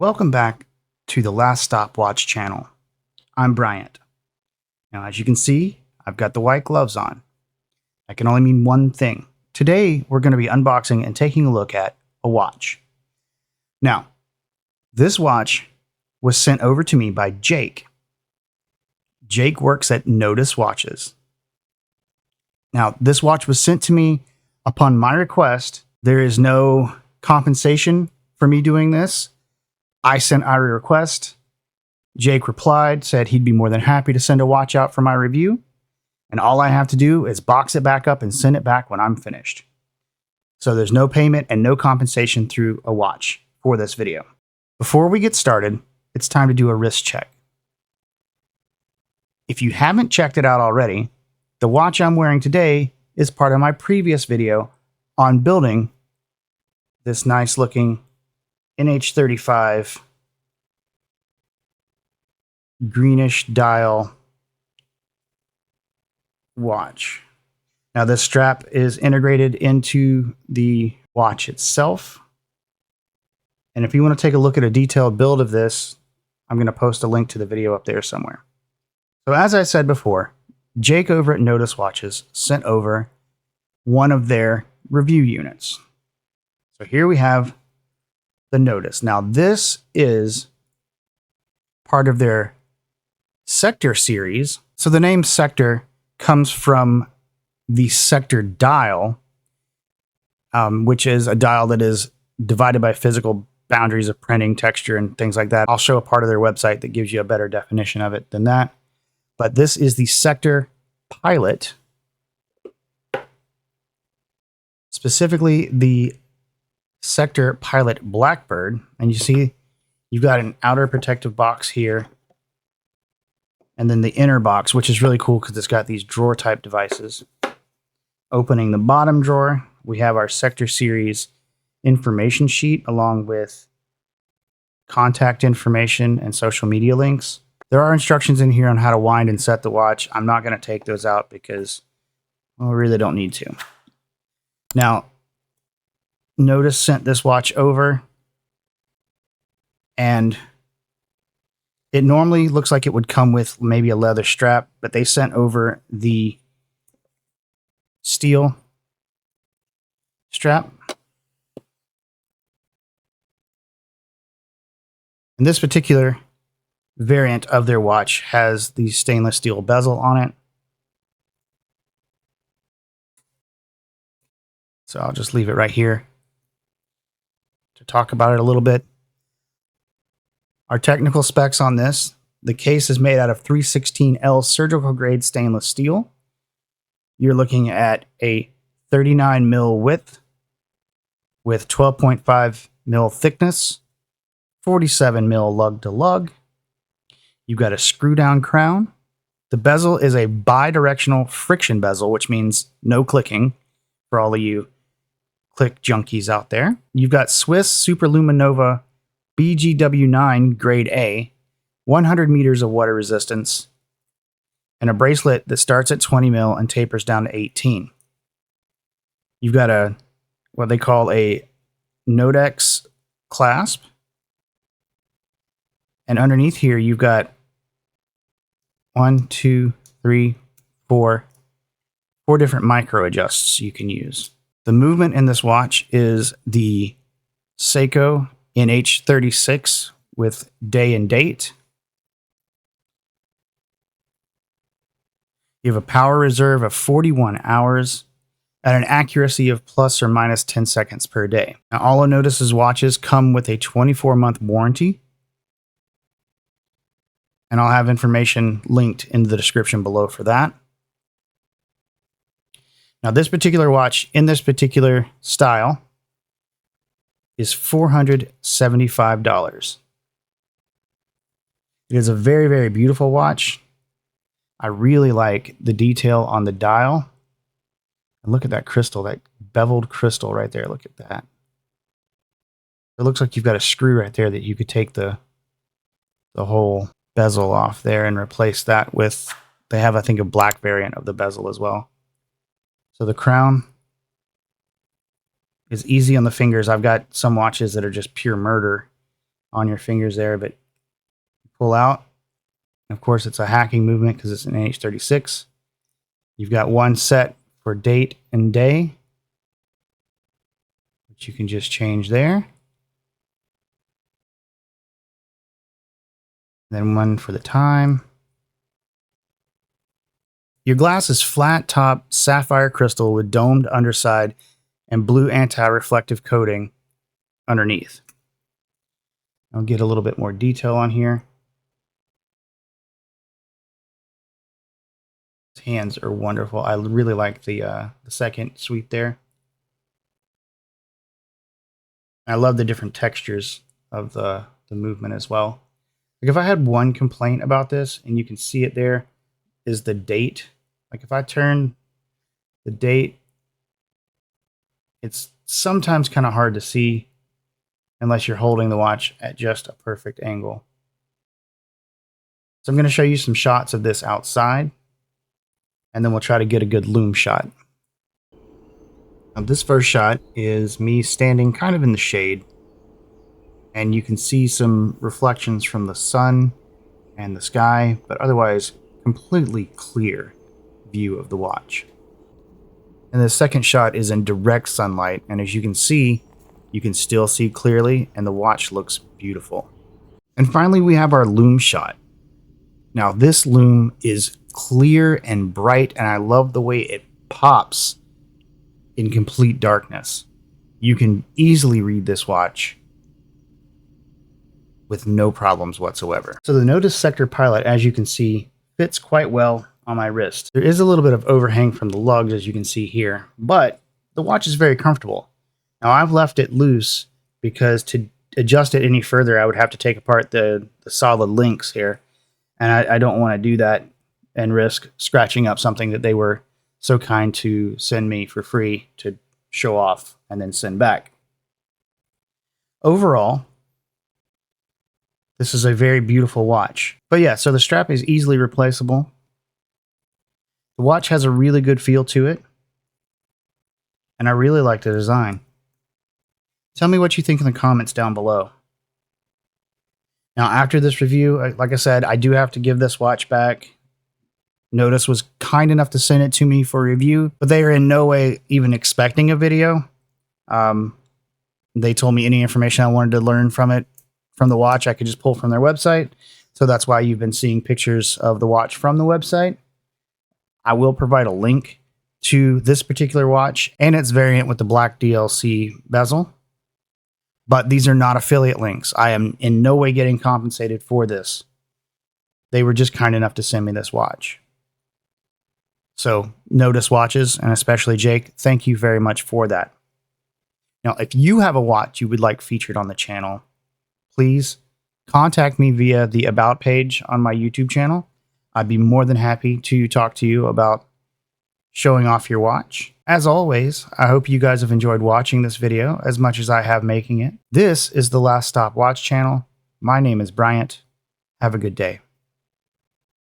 Welcome back to the Last Stopwatch channel. I'm Bryant. Now, as you can see, I've got the white gloves on. That can only mean one thing. Today, we're going to be unboxing and taking a look at a watch. Now, this watch was sent over to me by Jake. Jake works at Notice Watches. Now, this watch was sent to me upon my request. There is no compensation for me doing this. I sent out a request. Jake replied, said he'd be more than happy to send a watch out for my review. And all I have to do is box it back up and send it back when I'm finished. So there's no payment and no compensation through a watch for this video. Before we get started, it's time to do a wrist check. If you haven't checked it out already, the watch I'm wearing today is part of my previous video on building this nice looking NH35 greenish dial watch. Now this strap is integrated into the watch itself. And if you want to take a look at a detailed build of this, I'm going to post a link to the video up there somewhere. So as I said before, Jake over at Notice Watches sent over one of their review units. So here we have the Notice. Now this is part of their Sector series. So the name Sector comes from the Sector dial, which is a dial that is divided by physical boundaries of printing, texture, and things like that. I'll show a part of their website that gives you a better definition of it than that. But this is the Sector Pilot, specifically the Sector Pilot Blackbird. And you see you've got an outer protective box here, and then the inner box, which is really cool because it's got these drawer type devices. Opening the bottom drawer, we have our Sector series information sheet along with contact information and social media links. There are instructions in here on how to wind and set the watch. I'm not going to take those out because, well, we really don't need to. Now, Notice sent this watch over, and it normally looks like it would come with maybe a leather strap, but they sent over the steel strap. And this particular variant of their watch has the stainless steel bezel on it. So I'll just leave it right here to talk about it a little bit. Our technical specs on this: the case is made out of 316L surgical grade stainless steel. You're looking at a 39 mil width with 12.5 mil thickness, 47 mil lug to lug. You've got a screw down crown. The bezel is a bi-directional friction bezel, which means no clicking for all of you click junkies out there. You've got Swiss Superluminova BGW9 grade A, 100 meters of water resistance, and a bracelet that starts at 20 mil and tapers down to 18. You've got a what they call a Nodex clasp, and underneath here you've got 4 different micro adjusts you can use. The movement in this watch is the Seiko NH36 with day and date. You have a power reserve of 41 hours at an accuracy of plus or minus 10 seconds per day. Now, all of Notice's watches come with a 24-month warranty, and I'll have information linked in the description below for that. Now, this particular watch in this particular style is $475. It is a very, very beautiful watch. I really like the detail on the dial. And look at that crystal, that beveled crystal right there. Look at that. It looks like you've got a screw right there that you could take the whole bezel off there and replace that with, they have, I think, a black variant of the bezel as well. So the crown is easy on the fingers. I've got some watches that are just pure murder on your fingers there, but pull out. Of course, it's a hacking movement because it's an NH36. You've got one set for date and day, which you can just change there. Then one for the time. Your glass is flat top sapphire crystal with domed underside and blue anti-reflective coating underneath. I'll get a little bit more detail on here. His hands are wonderful. I really like the second sweep there. I love the different textures of the movement as well. Like if I had one complaint about this, and you can see it there, is the date. Like if I turn the date, it's sometimes kind of hard to see unless you're holding the watch at just a perfect angle. So I'm going to show you some shots of this outside, and then we'll try to get a good lume shot. Now this first shot is me standing kind of in the shade, and you can see some reflections from the sun and the sky, but otherwise completely clear view of the watch. And the second shot is in direct sunlight, and as you can see, you can still see clearly, and the watch looks beautiful. And finally, we have our lume shot. Now this lume is clear and bright, and I love the way it pops in complete darkness. You can easily read this watch with no problems whatsoever. So the Nodus Sector Pilot, as you can see, fits quite well on my wrist. There is a little bit of overhang from the lugs, as you can see here, but the watch is very comfortable. Now I've left it loose because to adjust it any further, I would have to take apart the solid links here, and I don't want to do that and risk scratching up something that they were so kind to send me for free to show off and then send back. Overall, this is a very beautiful watch. But yeah, so the strap is easily replaceable. The watch has a really good feel to it, and I really like the design. Tell me what you think in the comments down below. Now, after this review, like I said, I do have to give this watch back. Nodus was kind enough to send it to me for review, but they are in no way even expecting a video. They told me any information I wanted to learn from it, from the watch, I could just pull from their website. So that's why you've been seeing pictures of the watch from the website. I will provide a link to this particular watch and its variant with the black DLC bezel. But these are not affiliate links. I am in no way getting compensated for this. They were just kind enough to send me this watch. So Nodus Watches, and especially Jake, thank you very much for that. Now, if you have a watch you would like featured on the channel, please contact me via the About page on my YouTube channel. I'd be more than happy to talk to you about showing off your watch. As always, I hope you guys have enjoyed watching this video as much as I have making it. This is the Last Stop Watch channel. My name is Bryant. Have a good day.